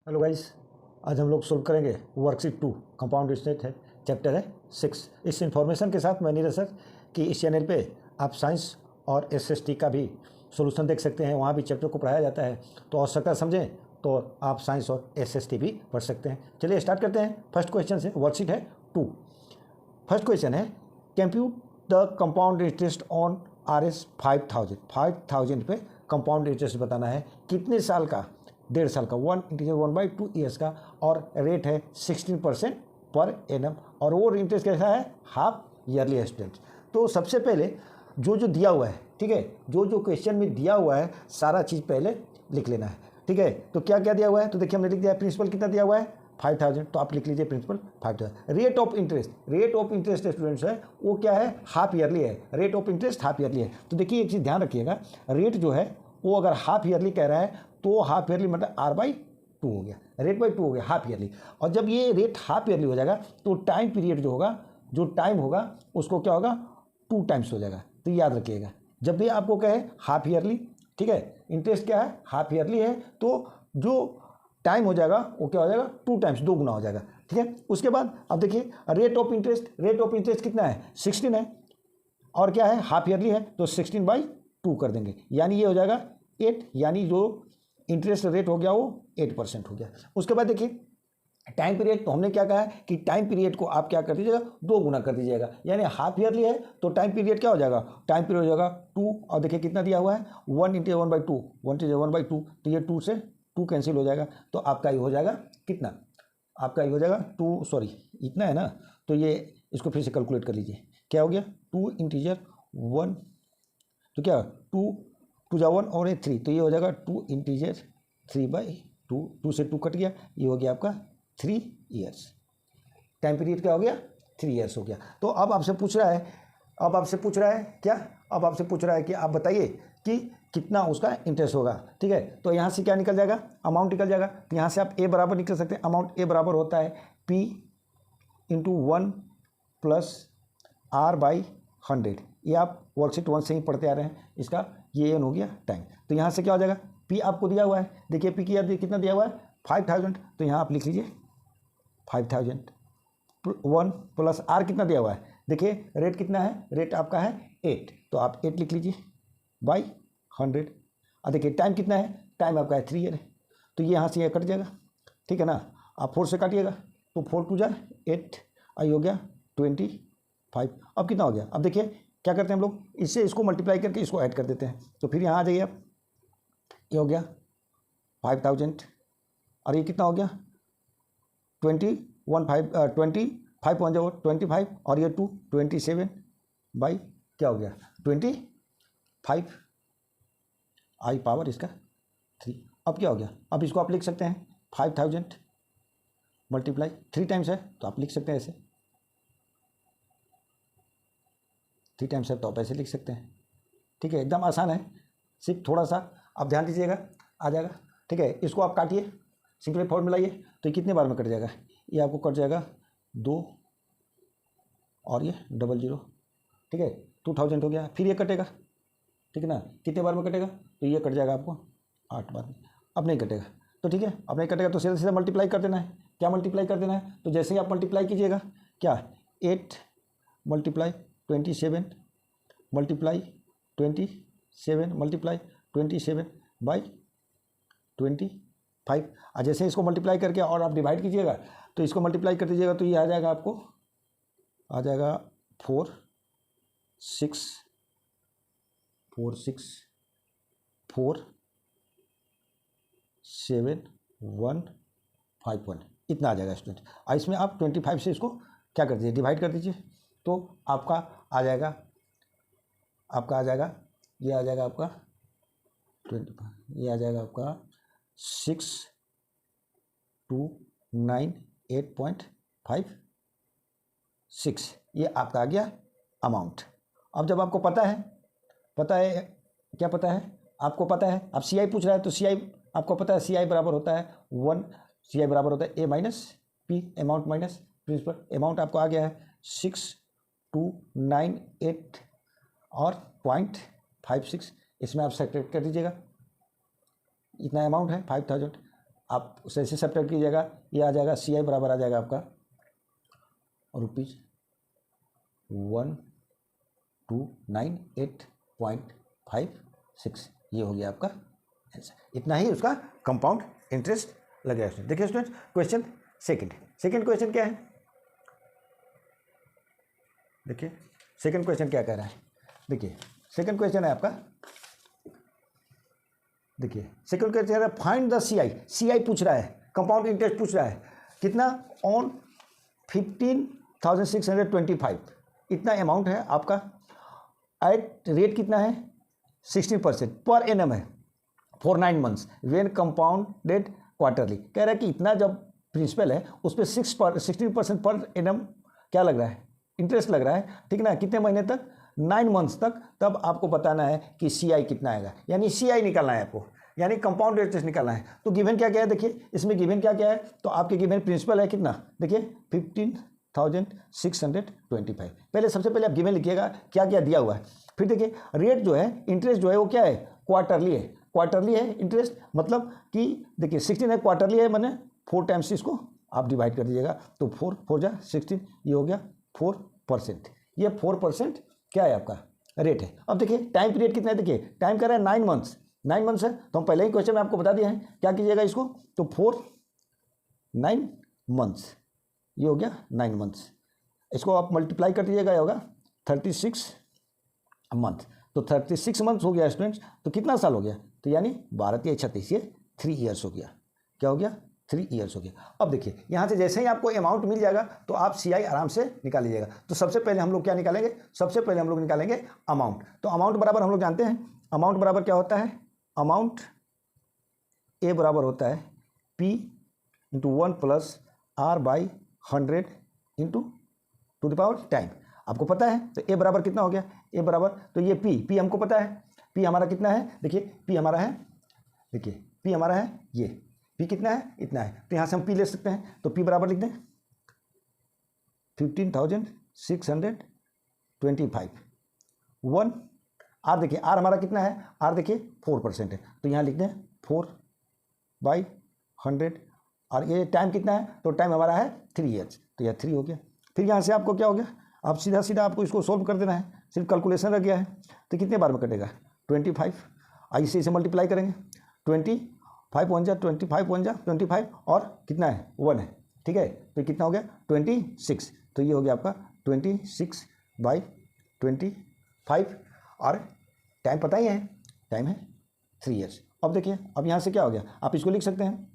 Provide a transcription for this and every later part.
Hello guys, आज हम लोग सोल्व करेंगे वर्कशीट 2 कंपाउंड इंटरेस्ट है, चैप्टर है 6। इस इन्फॉर्मेशन के साथ मैं नीरज सर कि इस चैनल पे आप साइंस और एसएसटी का भी सॉल्यूशन देख सकते हैं। वहाँ भी चैप्टर को पढ़ाया जाता है, तो आवश्यकता समझें तो आप साइंस और एसएसटी भी पढ़ सकते हैं। चलिए स्टार्ट करते हैं। फर्स्ट क्वेश्चन से, वर्कशीट है 2। फर्स्ट क्वेश्चन है compute the compound interest on RS 5000 पे कंपाउंड इंटरेस्ट बताना है। कितने साल का? 1.5 साल का, 1/2 ईयर्स का, और रेट है 16% पर एनम, और वो इंटरेस्ट कैसा है? Half yearly student. तो सबसे पहले जो दिया हुआ है, ठीक है, जो क्वेश्चन में दिया हुआ है सारा चीज़ पहले लिख लेना है, ठीक है। तो क्या क्या दिया हुआ है? तो देखिए हमने लिख दिया है प्रिंसिपल कितना दिया हुआ है 5000, तो आप लिख लीजिए principal 5000। Rate of interest students है वो क्या है? हाफ ईयरली है। Rate of interest half yearly है। तो देखिए एक चीज़ ध्यान रखिएगा, रेट जो है वो अगर हाफ ईयरली कह रहा है तो हाफ ईयरली मतलब R/2 हो गया, रेट बाई 2 हो गया हाफ ईयरली। और जब ये रेट हाफ ईयरली हो जाएगा तो टाइम पीरियड जो होगा, जो टाइम होगा उसको क्या होगा? 2 टाइम्स हो जाएगा। तो याद रखिएगा, जब भी आपको कहे हाफ ईयरली, ठीक है, इंटरेस्ट क्या है? हाफ ईयरली है, तो जो टाइम हो जाएगा वो क्या हो जाएगा? 2 टाइम्स, 2 गुना हो जाएगा, ठीक है। उसके बाद अब देखिए रेट ऑफ इंटरेस्ट कितना है? 16 है, और क्या है? हाफ ईयरली है, तो 16/2 कर देंगे, यानी ये हो जाएगा 8, यानी जो इंटरेस्ट रेट हो गया वो 8% हो गया। उसके बाद देखिए टाइम पीरियड, तो हमने क्या कहा है कि टाइम पीरियड को आप क्या कर दीजिएगा? 2 गुना कर दीजिएगा, यानी हाफ ईयरली है तो टाइम पीरियड क्या हो जाएगा? टाइम पीरियड हो जाएगा 2, और देखिए कितना दिया हुआ है? 1/1/2, तो ये 2 से 2 कैंसिल हो जाएगा, तो आपका ये हो जाएगा कितना? आपका ये हो जाएगा 2, सॉरी इतना है ना, तो ये इसको फिर से कैलकुलेट कर लीजिए। क्या हो गया? 2 इंटीजर 1, तो क्या 2 2 जा 1 और 3, तो ये हो जाएगा 2 इंटीजर 3/2, 2 से 2 कट गया, ये हो गया आपका 3 ईयर्स। टाइम पीरियड क्या हो गया? 3 ईयर्स हो गया। तो अब आपसे पूछ रहा है क्या? अब आपसे पूछ रहा है कि आप बताइए कि कितना उसका इंटरेस्ट होगा, ठीक है। तो यहाँ से क्या निकल जाएगा? अमाउंट निकल जाएगा। तो यहाँ से आप ए बराबर निकल सकते हैं। अमाउंट ए बराबर होता है P × 1 + R/100। ये आप वर्कशीट 1 से ही पढ़ते आ रहे हैं। इसका ये एन हो गया टाइम। तो यहाँ से क्या हो जाएगा? P आपको दिया हुआ है, देखिए P कितना दिया हुआ है? 5000। तो यहाँ आप लिख लीजिए 5000 1 + R कितना दिया हुआ है? देखिए रेट कितना है? रेट आपका है 8, तो आप 8 लिख लीजिए बाई 100। और देखिए टाइम कितना है? टाइम आपका है 3 ईयर है, तो ये यहाँ से ये कट जाएगा, ठीक है ना। आप 4 से काटिएगा, तो 4 × 2 = 8, आई हो गया 25। अब कितना हो गया? अब देखिए क्या करते हैं हम लोग, इससे इसको मल्टीप्लाई करके इसको ऐड कर देते हैं। तो फिर यहाँ आ जाइए आप, ये हो गया 5000, और ये कितना हो गया? 25 और ये 2 27 बाई क्या हो गया? 25 आई पावर इसका 3। अब क्या हो गया? अब इसको आप लिख सकते हैं 5000 मल्टीप्लाई 3 टाइम्स है, तो आप लिख सकते हैं ऐसे, 3 टाइम्स है तो आप ऐसे लिख सकते हैं, ठीक है। एकदम आसान है, सिर्फ थोड़ा सा आप ध्यान दीजिएगा, आ जाएगा, ठीक है। इसको आप काटिए, सिंपलीफाई मिलाइए, तो कितने बार में कट जाएगा? ये आपको कट जाएगा 2 और ये 00, ठीक है। 2000 हो गया। फिर ये कटेगा, ठीक है ना। कितने बार में कटेगा? तो ये कट जाएगा आपको 8 बार में। अब नहीं कटेगा, तो ठीक है, अब नहीं कटेगा तो सीधा सीधा मल्टीप्लाई कर देना है। क्या मल्टीप्लाई कर देना है? तो जैसे ही आप मल्टीप्लाई कीजिएगा, क्या 8 × 27 मल्टीप्लाई 27 बाई 25। और जैसे इसको मल्टीप्लाई करके और आप डिवाइड कीजिएगा, तो इसको मल्टीप्लाई कर दीजिएगा, तो ये आ जाएगा आपको, आ जाएगा 4 6 4 6 4 7 1 5 1, इतना आ जाएगा स्टूडेंट। और इसमें आप 25 से इसको क्या कर दीजिए? डिवाइड कर दीजिए, तो आपका आ जाएगा, ये आ जाएगा आपका 25, ये आ जाएगा आपका 6298.56, ये आपका आ गया अमाउंट। अब जब आपको पता है क्या पता है? आपको पता है, अब CI पूछ रहा है, तो CI आपको पता है, CI बराबर होता है 1, CI बराबर होता है A - P, amount minus principal. Amount आपको आ गया है 6298 और 0.56, इसमें आप सब्ट्रैक्ट कर दीजिएगा, इतना अमाउंट है 5000। आप उसे ऐसे सब्ट्रैक्ट कीजिएगा, ये आ जाएगा CI बराबर आ जाएगा आपका ₹1298.56। ये हो गया आपका आंसर। इतना ही उसका कंपाउंड इंटरेस्ट लगेगा स्टूडेंट। देखिए स्टूडेंट क्वेश्चन सेकंड क्वेश्चन क्या है, देखिए सेकंड क्वेश्चन क्या कह रहा है। देखिए सेकंड क्वेश्चन है आपका, देखिए सेकंड क्वेश्चन है फाइंड द CI पूछ रहा है, कंपाउंड इंटरेस्ट पूछ रहा है कितना ऑन 15,625, इतना अमाउंट है आपका, एट रेट कितना है 16% पर एनम है for 9 months when compounded quarterly. कह रहा है कि इतना जब प्रिंसिपल है उस पर 16% पर एनम क्या लग रहा है, इंटरेस्ट लग रहा है, ठीक ना, कितने महीने तक, 9 मंथ्स तक। तब आपको बताना है कि CI कितना आएगा, यानी CI निकालना है आपको, यानी कंपाउंड इंटरेस्ट निकालना है। तो गिवन क्या क्या है, देखिए इसमें गिवन क्या क्या है, तो आपके गिवन प्रिंसिपल है कितना, देखिए 15,625। पहले सबसे पहले आप गिवन लिखिएगा क्या क्या दिया हुआ है, फिर देखिए रेट जो है, इंटरेस्ट जो है वो क्या है, क्वार्टरली है, क्वार्टरली है इंटरेस्ट, मतलब कि देखिए 16 है, क्वार्टरली है, मैंने 4 टाइम्स इसको आप डिवाइड कर दीजिएगा, तो 4 जा 16, ये हो गया 4%। ये 4% क्या है आपका रेट है। अब देखिए टाइम पीरियड कितना है, देखिए टाइम कर रहा है 9 मंथ्स, 9 मंथ्स है, तो हम पहले ही क्वेश्चन में आपको बता दिया है, क्या कीजिएगा इसको, तो 9 मंथ्स, ये हो गया 9 मंथ्स, इसको आप मल्टीप्लाई कर दीजिएगा, ये होगा 36 मंथ, तो 36 मंथ हो गया स्टूडेंट्स, तो कितना साल हो गया, तो यानी 12×36 ये 3 ईयर्स हो गया, क्या हो गया 3 ईयर्स हो गया। अब देखिए यहाँ से जैसे ही आपको अमाउंट मिल जाएगा तो आप CI आराम से निकाल लीजिएगा। तो सबसे पहले हम लोग क्या निकालेंगे, सबसे पहले हम लोग निकालेंगे अमाउंट। तो अमाउंट बराबर हम लोग जानते हैं, अमाउंट बराबर क्या होता है, अमाउंट A बराबर होता है P into 1 + R/100 into two the power time. आपको पता है तो A बराबर कितना हो गया, A बराबर, तो ये P हमको पता है, P हमारा कितना है, देखिए P हमारा है, देखिए P हमारा है, ये P कितना है, इतना है, तो यहाँ से हम P ले सकते हैं, तो P बराबर लिख दें 15,625 1 R, देखिए R हमारा कितना है, R देखिए 4% है, तो यहाँ लिख दें 4/100, और ये टाइम कितना है, तो टाइम हमारा है 3 ईयर्स, तो यह 3 हो गया। फिर यहाँ से आपको क्या हो गया, आप सीधा सीधा आपको इसको सोल्व कर देना है, सिर्फ कैलकुलेशन रह गया है, तो कितने बार में कटेगा 25, ऐसे इसे मल्टीप्लाई करेंगे, 25 1 जा 25 1 जा 25, और कितना है 1 है, ठीक है, तो कितना हो गया 26, तो ये हो गया आपका 26/25, और टाइम पता ही है, टाइम है 3 ईयर्स। अब देखिए अब यहाँ से क्या हो गया, आप इसको लिख सकते हैं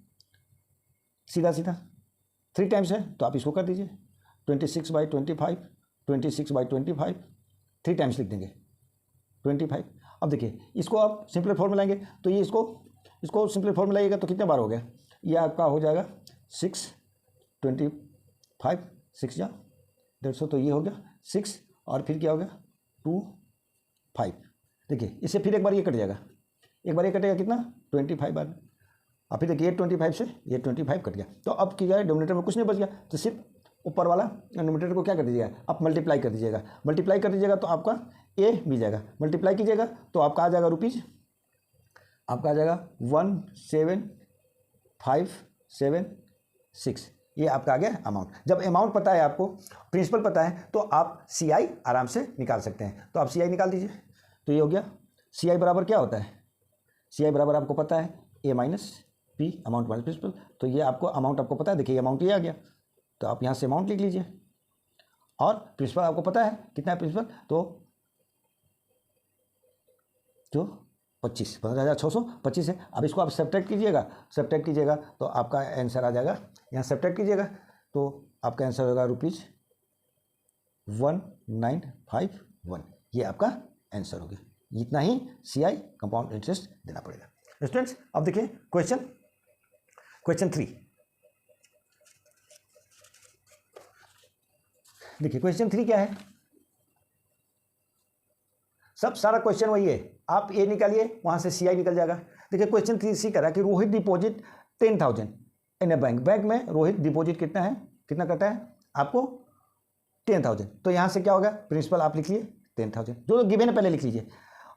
सीधा सीधा, 3 टाइम्स है तो आप इसको कर दीजिए 26/25, 26/25, 3 टाइम्स लिख देंगे 25। अब देखिए इसको आप सिंपल फॉर्म में लाएंगे, तो ये इसको सिंपल फॉर्म में लाइएगा तो कितने बार हो गया, ये आपका हो जाएगा 6 25 6 या 150, तो ये हो गया 6, और फिर क्या हो गया 2 5, देखिए इससे फिर एक बार ये कट जाएगा, एक बार ये कटेगा कितना 25 बार, और फिर देखिए ये 25 से ये 25 कट गया, तो अब की जाए डिनोमिनेटर में कुछ नहीं बच गया, तो सिर्फ ऊपर वाला डिनोमिनेटर को क्या कर दीजिएगा, आप मल्टीप्लाई कर दीजिएगा, मल्टीप्लाई कर दीजिएगा तो आपका A मिल जाएगा, मल्टीप्लाई कीजिएगा तो आपका आ जाएगा रुपीज़, आपका आ जाएगा 17576, ये आपका आ गया अमाउंट। जब अमाउंट पता है आपको, प्रिंसिपल पता है, तो आप CI आराम से निकाल सकते हैं, तो आप CI निकाल दीजिए, तो ये हो गया CI बराबर क्या होता है, CI बराबर आपको पता है A minus P amount minus principal, तो ये आपको अमाउंट आपको पता है, देखिए अमाउंट ये आ गया, तो आप यहाँ से अमाउंट लिख लीजिए, और प्रिंसिपल आपको पता है कितना है प्रिंसिपल, तो जो 15,625 है। अब इसको आप सब्ट्रैक्ट कीजिएगा तो आपका आंसर आ जाएगा, यहाँ सब्ट्रैक्ट कीजिएगा तो आपका आंसर होगा ₹1951, ये आपका आंसर हो गया। इतना ही CI कंपाउंड इंटरेस्ट देना पड़ेगा। स्टूडेंट्स अब देखिए क्वेश्चन 3, देखिए क्वेश्चन 3 क्या है, सब सारा क्वेश्चन वही है, आप A निकालिए, वहाँ से CI निकल जाएगा। देखिए क्वेश्चन 3C करा कि रोहित डिपॉजिट 10,000 इन ए बैंक में रोहित डिपॉजिट कितना करता है आपको 10,000, तो यहाँ से क्या होगा, प्रिंसिपल आप लिख लिए 10,000, जो गिवन है पहले लिख लीजिए,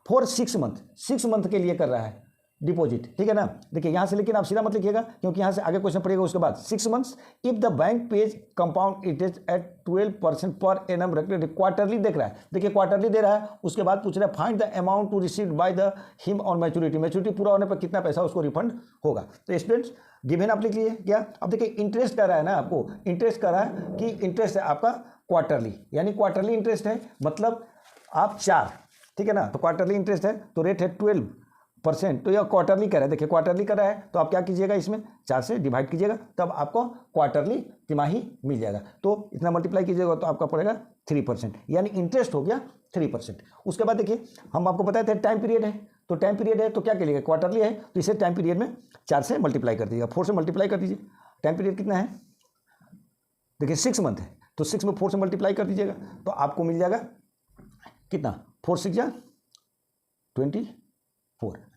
फॉर 6 मंथ के लिए कर रहा है, डिपॉजिट, ठीक है ना। देखिए यहाँ से लेकिन आप सीधा मत लिखिएगा, क्योंकि यहाँ से आगे क्वेश्चन पड़ेगा उसके बाद। 6 months if the bank page compound interest eight 12% per annum quarterly देख रहा है। देखिए क्वार्टरली दे रहा है, उसके बाद पूछ रहा है find the amount to receive by the him on maturity. Maturity पूरा होने पर कितना पैसा उसको रिफंड होगा। तो स्टूडेंट्स गिवन आप लिख लीजिए क्या। अब देखिए इंटरेस्ट कर रहा है ना, आपको इंटरेस्ट कर रहा है कि इंटरेस्ट है आपका क्वार्टरली, यानी क्वार्टरली इंटरेस्ट है, मतलब आप 4, ठीक है ना। तो क्वार्टरली इंटरेस्ट है तो रेट है 12%, तो यह क्वार्टरली कर रहा है। देखिए क्वार्टरली कर रहा है तो आप क्या कीजिएगा, इसमें 4 से डिवाइड कीजिएगा, तब आपको क्वार्टरली तिमाही मिल जाएगा। तो इतना मल्टीप्लाई कीजिएगा तो आपका पड़ेगा 3%, यानी इंटरेस्ट हो गया 3%। उसके बाद देखिए हम आपको बताए थे टाइम पीरियड है, तो टाइम पीरियड है तो क्या करिएगा, क्वार्टरली है तो इसे टाइम पीरियड में 4 से मल्टीप्लाई कर दीजिएगा, 4 से मल्टीप्लाई कर दीजिए। टाइम पीरियड कितना है, देखिए 6 मंथ है, तो 6 में 4 से मल्टीप्लाई कर दीजिएगा तो आपको मिल जाएगा कितना, 4 6 जा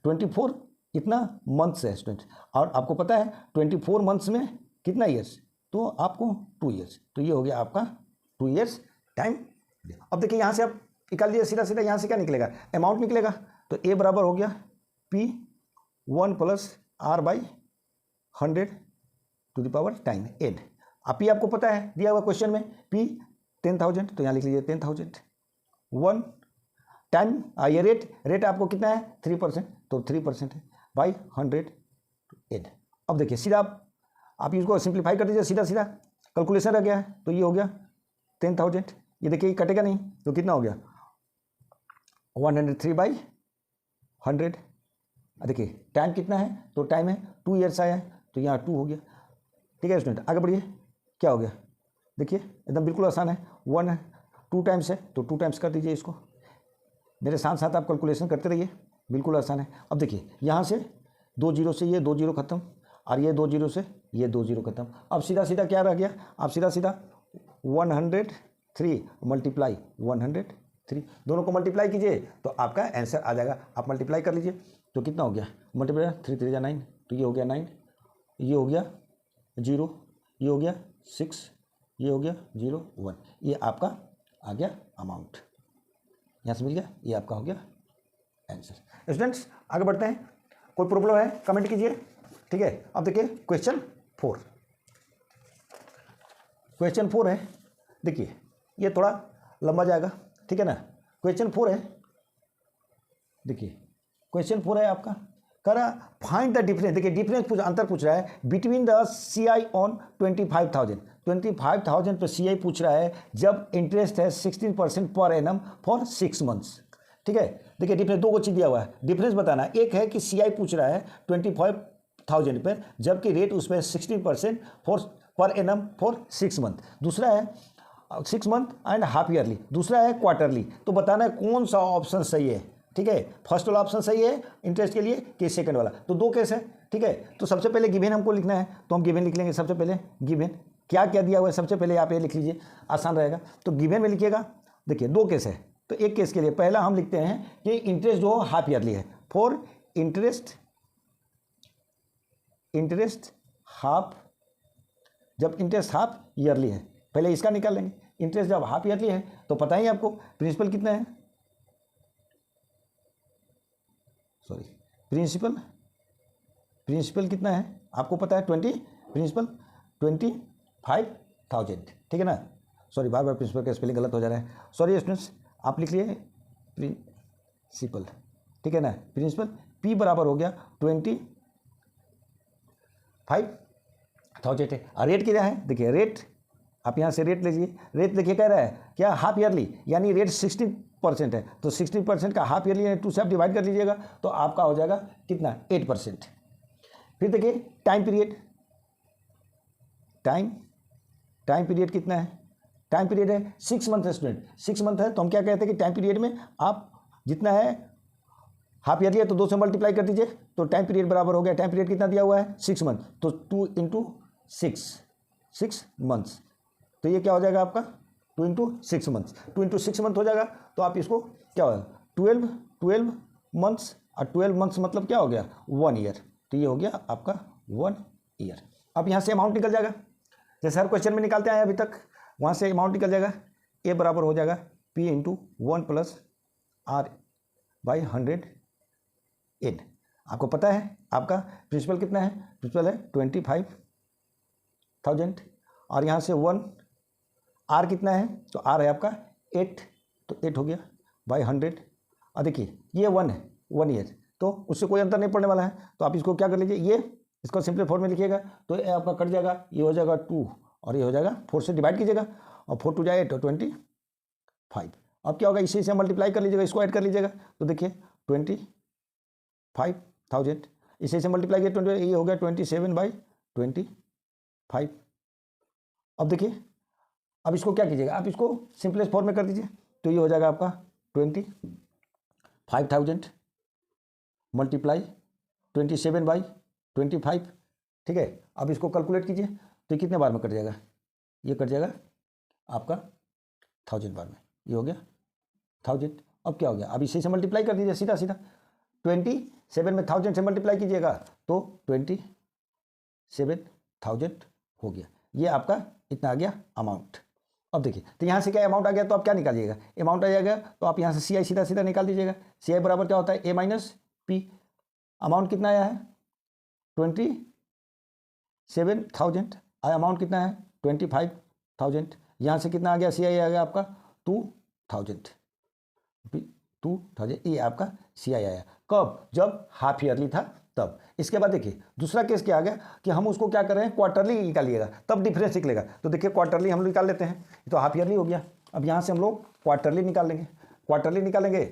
24 कितना मंथ्स है स्टूडेंट। और आपको पता है 24 मंथ्स में कितना ईयर्स, तो आपको 2 ईयर्स, तो ये हो गया आपका 2 ईयर्स टाइम। अब देखिए यहाँ से आप निकाल लीजिए सीधा सीधा, यहाँ से क्या निकलेगा, अमाउंट निकलेगा। तो ए बराबर हो गया P1 + R/100 to the power time n. आप ही आपको पता है दिया हुआ क्वेश्चन में P 10,000, तो यहाँ लिख लीजिए 10,000 1 टाइम। ये रेट आपको कितना है 3%, तो 3% है बाई 100 एन। अब देखिए सीधा आप इसको सिंप्लीफाई कर दीजिए, सीधा सीधा कैलकुलेशन रह गया है, तो ये हो गया 10,000, ये देखिए कटेगा नहीं, तो कितना हो गया 103/100। देखिए टाइम कितना है, तो टाइम है 2 ईयर्स आया है, तो यहाँ 2 हो गया। ठीक है स्टूडेंट, आगे बढ़िए, क्या हो गया, देखिए एकदम बिल्कुल आसान है। 1 है, 2 टाइम्स है तो 2 टाइम्स कर दीजिए इसको, मेरे साथ साथ आप कैलकुलेशन करते रहिए, बिल्कुल आसान है। अब देखिए यहाँ से 2 जीरो से ये 2 जीरो खत्म, और ये 2 जीरो से ये 2 जीरो खत्म। अब सीधा सीधा क्या रह गया, आप सीधा सीधा 103 मल्टीप्लाई 103, दोनों को मल्टीप्लाई कीजिए तो आपका आंसर आ जाएगा। आप मल्टीप्लाई कर लीजिए तो कितना हो गया, मल्टीप्लाई 3 3 9, तो ये हो गया 9, ये हो गया 0, ये हो गया 6, ये हो गया 0 1, ये आपका आ गया अमाउंट, यहाँ से मिल गया, ये आपका हो गया आंसर। स्टूडेंट्स आगे बढ़ते हैं, कोई प्रॉब्लम है कमेंट कीजिए। ठीक है, अब देखिए क्वेश्चन 4, क्वेश्चन 4 है, देखिए ये थोड़ा लंबा जाएगा, ठीक है ना। क्वेश्चन 4 है, देखिए क्वेश्चन 4 है आपका, कह रहा फाइंड द डिफरेंस। देखिए डिफरेंस अंतर पूछ रहा है बिटवीन द CI ऑन 25,000, 25,000 पर CI पूछ रहा है जब इंटरेस्ट है 16% पर एनम फॉर 6 मंथ्स। ठीक है, देखिए डिफरेंस दो को चीज दिया हुआ है, डिफरेंस बताना। एक है कि CI पूछ रहा है 25,000 पर, जबकि रेट उसमें 16% पर एनम फॉर 6 मंथ। दूसरा है 6 मंथ एंड हाफ ईयरली, दूसरा है क्वार्टरली। तो बताना है कौन सा ऑप्शन सही है। ठीक है, फर्स्ट वाला ऑप्शन सही है इंटरेस्ट के लिए कि सेकंड वाला, तो 2 केस है। ठीक है, तो सबसे पहले गिवन हमको लिखना है, तो हम गिवन लिख लेंगे। सबसे पहले गिवन क्या क्या दिया हुआ है, सबसे पहले आप ये लिख लीजिए, आसान रहेगा। तो गिवन में लिखिएगा, देखिए 2 केस है, तो एक केस के लिए पहला हम लिखते हैं कि इंटरेस्ट जो हाफ ईयरली है, फॉर इंटरेस्ट हाफ, जब इंटरेस्ट हाफ ईयरली है, पहले इसका निकाल लेंगे। इंटरेस्ट जब हाफ ईयरली है तो पता ही आपको प्रिंसिपल कितना है, सॉरी प्रिंसिपल कितना है आपको पता है, 25,000। ठीक है ना, सॉरी बार बार प्रिंसिपल का स्पेलिंग गलत हो जा रहा है, सॉरी स्टूडेंट्स। आप लिख लिए प्रिंसिपल, ठीक है ना, प्रिंसिपल P बराबर हो गया 25,000 है। और रेट कितना है, देखिए रेट आप यहाँ से रेट लीजिए, रेट देखिए कह रहा है क्या हाफ ईयरली, यानी रेट 16% है, तो 16% का हाफ ईयरली 2 से आप डिवाइड कर लीजिएगा तो आपका हो जाएगा कितना 8%। फिर देखिए टाइम पीरियड, टाइम पीरियड कितना है, टाइम पीरियड है 6 मंथ है स्टूडेंट, 6 मंथ है। तो हम क्या कहते हैं कि टाइम पीरियड में आप जितना है हाफ ईयरली है तो 2 से मल्टीप्लाई कर दीजिए, तो टाइम पीरियड बराबर हो गया, टाइम पीरियड कितना दिया हुआ है 6 मंथ, तो 2 × 6 मंथ्स, तो ये क्या हो जाएगा आपका 2 × 6 मंथ्स, 2 × 6 मंथ हो जाएगा। तो आप इसको क्या होगा 12 मंथ्स, और 12 मंथ्स मतलब क्या हो गया 1 ईयर, तो ये हो गया आपका 1 ईयर। अब यहाँ से अमाउंट निकल जाएगा, जैसे हर क्वेश्चन में निकालते आए अभी तक, वहाँ से अमाउंट निकल जाएगा। ए बराबर हो जाएगा P × 1 + R/100 N। आपको पता है आपका प्रिंसिपल कितना है, प्रिंसिपल है 25,000 और यहाँ से 1 आर कितना है, तो आर है आपका 8, तो 8 हो गया बाई 100। और देखिए ये 1 है, 1 ईयर, तो उससे कोई अंतर नहीं पड़ने वाला है। तो आप इसको क्या कर लीजिए, ये इसको सिंपल फॉर्म में लिखिएगा, तो ये आपका कट जाएगा, ये हो जाएगा 2 और ये हो जाएगा 4 से डिवाइड कीजिएगा और 4 2 जाए 8 तो 25। अब क्या होगा, इसी से मल्टीप्लाई कर लीजिएगा, इसको ऐड कर लीजिएगा, तो देखिए 25,000 इसी से मल्टीप्लाई किया 20, ये हो गया 27/25। अब देखिए, अब इसको क्या कीजिएगा, आप इसको सिंपलेस्ट फॉर्म में कर दीजिए, तो ये हो जाएगा आपका 25,000 मल्टीप्लाई 27/25। ठीक है, अब इसको कैलकुलेट कीजिए, तो ये कितने बार में कट जाएगा, ये कट जाएगा आपका 1000 बार में, ये हो गया 1000। अब क्या हो गया, अब इसी से मल्टीप्लाई कर दीजिए सीधा सीधा, 27 में 1000 से मल्टीप्लाई कीजिएगा तो 27,000 हो गया, ये आपका इतना आ गया अमाउंट। अब देखिए, तो यहाँ से क्या अमाउंट आ गया, तो आप क्या निकालिएगा, अमाउंट आ जाएगा, तो आप यहाँ से सी आई सीधा सीधा निकाल दीजिएगा। सी आई बराबर क्या होता है, ए माइनस पी। अमाउंट कितना आया है 27,000, अमाउंट कितना है 25,000। यहाँ से कितना आ गया, सी आई आ गया आपका 2,000, 2,000, ये आपका सी आई आया। कब, जब हाफ ईयरली था तब। इसके बाद देखिए दूसरा केस क्या आ गया कि हम उसको क्या कर रहे हैं, क्वार्टरली निकालिएगा, तब डिफरेंस निकलेगा। तो देखिए क्वार्टरली हम लोग निकाल लेते हैं, तो हाफ ईयरली हो गया। अब यहाँ से हम लोग क्वार्टरली निकाल लेंगे, क्वार्टरली निकालेंगे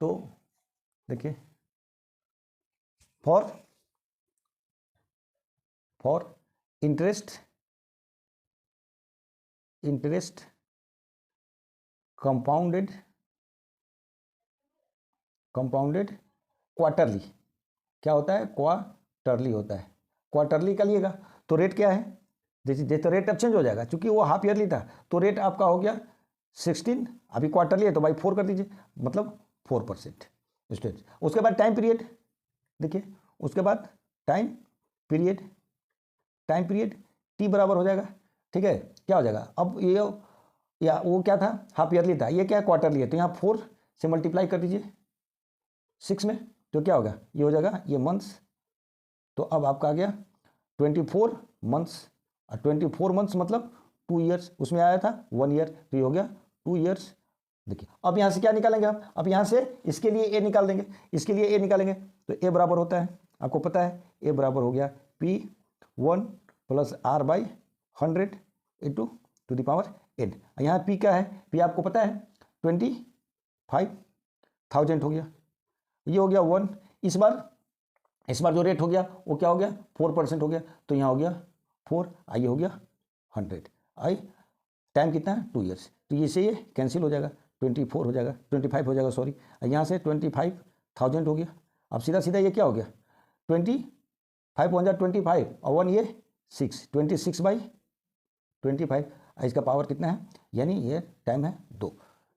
तो देखिए फॉर इंटरेस्ट कंपाउंडेड क्वार्टरली, क्या होता है, क्वार्टरली होता है। क्वार्टरली का लिएगा तो रेट क्या है, जैसे रेट अब चेंज हो जाएगा, क्योंकि वो हाफ ईयरली था तो रेट आपका हो गया 16, अभी क्वार्टरली है तो बाई 4 कर दीजिए, मतलब 4% स्टेज। उसके बाद टाइम पीरियड, देखिए उसके बाद टाइम पीरियड टी बराबर हो जाएगा। ठीक है, क्या हो जाएगा, अब ये या वो क्या था, हाफ ईयरली था, ये क्या है क्वार्टरली है, तो यहाँ 4 से मल्टीप्लाई कर दीजिए 6 में, तो क्या होगा, ये हो जाएगा ये मंथ्स। तो अब आपका आ गया 24 मंथ्स, और 24 मंथ्स मतलब 2 ईयर्स, उसमें आया था 1 ईयर, तो ये हो गया 2 ईयर्स। देखिए अब यहाँ से क्या निकालेंगे हम, अब यहाँ से इसके लिए ए निकाल देंगे, इसके लिए ए निकालेंगे, तो ए बराबर होता है, आपको पता है ए बराबर हो गया P1 + R/100 × to the power n। यहाँ P क्या है, P आपको पता है 25,000 हो गया, ये हो गया 1। इस बार जो रेट हो गया वो क्या हो गया, 4% हो गया, तो यहाँ हो गया 4, आई हो गया 100, आई टाइम कितना है 2 ईयर्स, तो ये से ये कैंसिल हो जाएगा, 24 हो जाएगा, 25 हो जाएगा सॉरी, यहाँ से 25,000 हो गया। अब सीधा सीधा ये क्या हो गया, 25 × 25 और 1 ये 6, 26/25, इसका पावर कितना है, यानी ये टाइम है 2।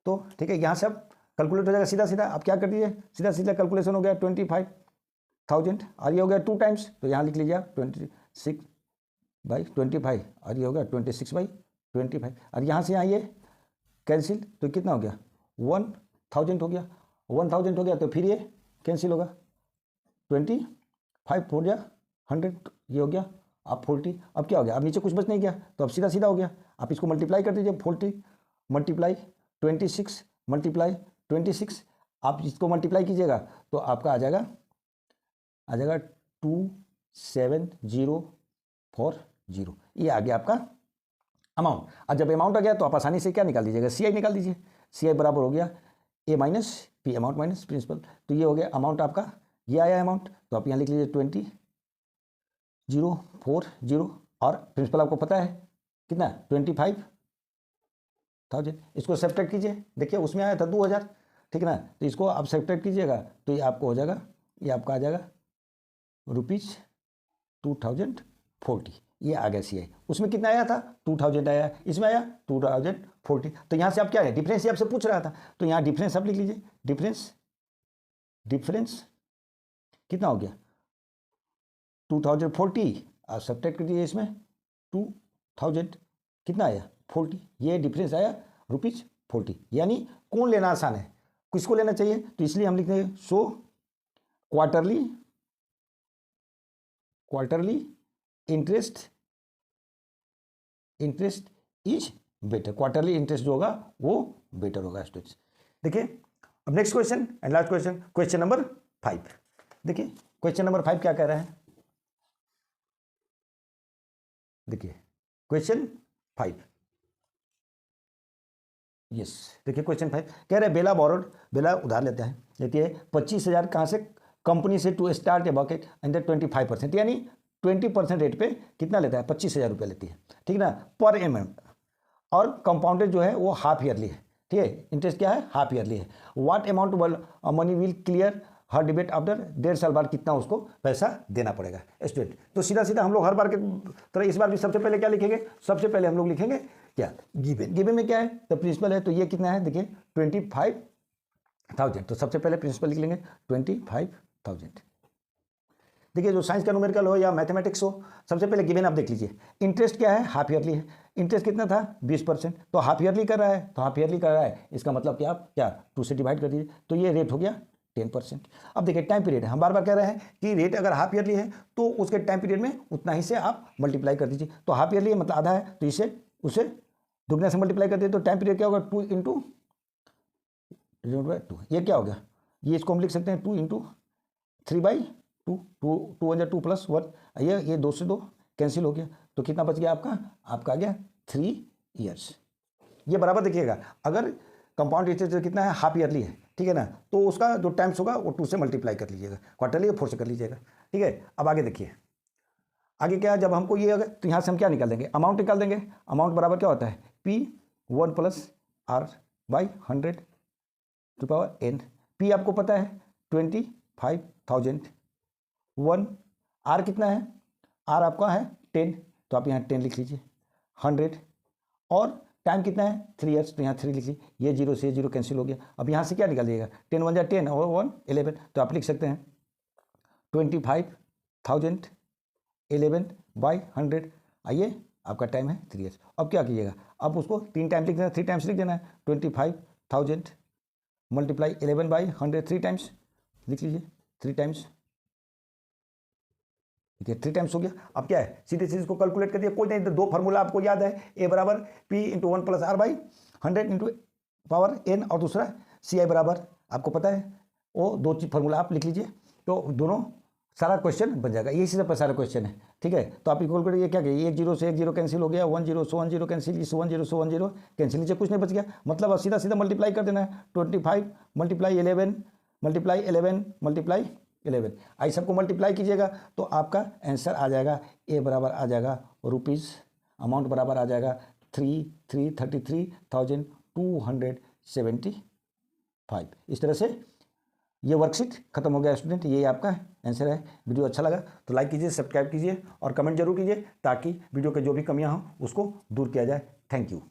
तो ठीक है, यहाँ से अब कैलकुलेट हो जाएगा सीधा सीधा। आप क्या कर दीजिए, सीधा सीधा कैलकुलेशन हो गया 25,000 और ये हो गया 2 टाइम्स, तो यहाँ लिख लीजिए 26/25 और ये हो गया 26/25, और यहाँ से यहाँ ये कैंसिल, तो कितना हो गया 1,000 हो गया, 1,000 हो गया, तो फिर ये कैंसिल होगा, 25 4 जा 100, ये हो गया आप 40। अब क्या हो गया, अब नीचे कुछ बच नहीं गया, तो अब सीधा सीधा हो गया, आप इसको मल्टीप्लाई कर दीजिए, 40 मल्टीप्लाई 26 मल्टीप्लाई 26, आप इसको मल्टीप्लाई कीजिएगा तो आपका आ जाएगा 27040, ये आ गया आपका अमाउंट। अब जब अमाउंट आ गया तो आप आसानी से क्या निकाल दीजिएगा, सी आई निकाल दीजिए, सी आई बराबर हो गया A minus P, amount minus principal, तो ये हो गया अमाउंट आपका, ये आया अमाउंट, तो आप यहाँ लिख लीजिए 20,040 और प्रिंसिपल आपको पता है कितना 25,000, इसको सब्ट्रैक्ट कीजिए, देखिए उसमें आया था 2,000, ठीक है ना, तो इसको आप सब्ट्रैक्ट कीजिएगा तो ये आपको हो जाएगा, ये आपका आ जाएगा ₹2040, ये आ गया सी आई। उसमें कितना आया था 2,000 आया, इसमें आया 2,040, तो यहाँ से आप क्या है, डिफरेंस ही आपसे पूछ रहा था, तो यहाँ डिफरेंस आप लिख लीजिए, डिफरेंस कितना हो गया 2,040, आप सब्ट्रैक्ट कर दीजिए इसमें 2,000, कितना आया 40, ये डिफरेंस आया ₹40, यानी कौन लेना आसान है, किसको लेना चाहिए, तो इसलिए हम लिखते हैं so quarterly interest is better, quarterly interest जो होगा वो बेटर होगा स्टूडेंट्स। देखिए अब next question and last question, question number 5। देखिए क्वेश्चन नंबर 5 क्या कह रहा है, देखिए क्वेश्चन 5, यस देखिए क्वेश्चन 5 कह रहे हैं बेला उधार लेता है, देखिए 25,000 कहाँ से, कंपनी से to start a bucket under 25%, यानी 20% रेट पे कितना लेता है, 25,000 रुपये लेती है, ठीक ना, पर एम, और कंपाउंडेड जो है वो हाफ ईयरली है, ठीक है, इंटरेस्ट क्या है, हाफ ईयरली है। What amount money will clear her debate after 1.5 साल बाद कितना उसको पैसा देना पड़ेगा स्टूडेंट। तो सीधा सीधा हम लोग हर बार के तरह इस बार भी सबसे पहले क्या लिखेंगे, सबसे पहले हम लोग लिखेंगे क्या, गिवन में क्या है, तो प्रिंसिपल है, तो ये कितना है, देखिए 25,000, तो सबसे पहले प्रिंसिपल लिख लेंगे 25,000। देखिए जो साइंस का न्यूमेरिकल हो या मैथमेटिक्स हो, सबसे पहले गिवन आप देख लीजिए, इंटरेस्ट क्या है, हाफ ईयरली है, इंटरेस्ट कितना था 20%, तो हाफ ईयरली कर रहा है, तो हाफ ईयरली कर रहा है, इसका मतलब कि आप क्या 2 से डिवाइड कर दीजिए, तो ये रेट हो गया 10%। अब देखिए टाइम पीरियड, हम बार बार कह रहे हैं कि रेट अगर हाफ ईयरली है तो उसके टाइम पीरियड में उतना ही से आप मल्टीप्लाई कर दीजिए, तो हाफ ईयरली मतलब आधा है, तो इसे उसे दुगने से मल्टीप्लाई कर दिए, तो टाइम पीरियड क्या होगा 2 × 2, ये क्या हो गया, ये इसको हम लिख सकते हैं 2 × 3/2, 2 × 2 + 1, ये 2 से 2 कैंसिल हो गया, तो कितना बच गया आपका आ गया 3 ईयर्स। ये बराबर देखिएगा, अगर कंपाउंड इंटरेस्ट कितना है, हाफ ईयरली है, ठीक है ना, तो उसका जो टाइम्स होगा वो 2 से मल्टीप्लाई कर लीजिएगा, क्वार्टरली 4 से कर लीजिएगा, ठीक है। अब आगे देखिए, आगे क्या है, जब हमको ये अगर, तो यहाँ से हम क्या निकाल देंगे, अमाउंट निकाल देंगे, अमाउंट बराबर क्या होता है P1 + R/100 P आपको पता है 25,000, 1 R कितना है, R आपका है 10, तो आप यहाँ 10 लिख लीजिए, 100, और टाइम कितना है 3 ईयर्स, तो यहाँ 3 लिख लीजिए, ये 0 से 0 कैंसिल हो गया। अब यहाँ से क्या निकालिएगा, 10 × 1 = 10 और 1 11, तो आप लिख सकते हैं 25,000 11/100, आइए आपका टाइम है 3 ईयर्स। अब क्या कीजिएगा, अब उसको 3 टाइम्स लिख देना, 3 टाइम्स लिख देना है, 25,000 × 11/100 3 टाइम्स लिख लीजिए, 3 टाइम्स, ठीक है, 3 टाइम्स हो गया। अब क्या है, सीधे सीधे इसको कैलकुलेट कर दिया, कोई नहीं, तो 2 फार्मूला आपको याद है, A बराबर P × 1 + R/100 × पावर n, और दूसरा CI बराबर आपको पता है, वो 2 चीज फार्मूला आप लिख लीजिए, तो दोनों सारा क्वेश्चन बन जाएगा, यही से सारा क्वेश्चन है, ठीक है। तो आप इक्वल करिए, क्या करिए, 1 0 से 1 0 कैंसिल हो गया, 1 0 से 1 0 कैंसिल, इस 1 0 से 1 0 कैंसिल, नीचे कुछ नहीं बच गया, मतलब सीधा सीधा मल्टीप्लाई कर देना है, 25 × 11 × 11, आई सबको मल्टीप्लाई कीजिएगा, तो आपका आंसर आ जाएगा, ए बराबर आ जाएगा रुपीज़, अमाउंट बराबर आ जाएगा 33,275। इस तरह से ये वर्कशीट खत्म हो गया स्टूडेंट, ये आपका आंसर है। वीडियो अच्छा लगा तो लाइक कीजिए, सब्सक्राइब कीजिए और कमेंट जरूर कीजिए, ताकि वीडियो के जो भी कमियां हों उसको दूर किया जाए। Thank you.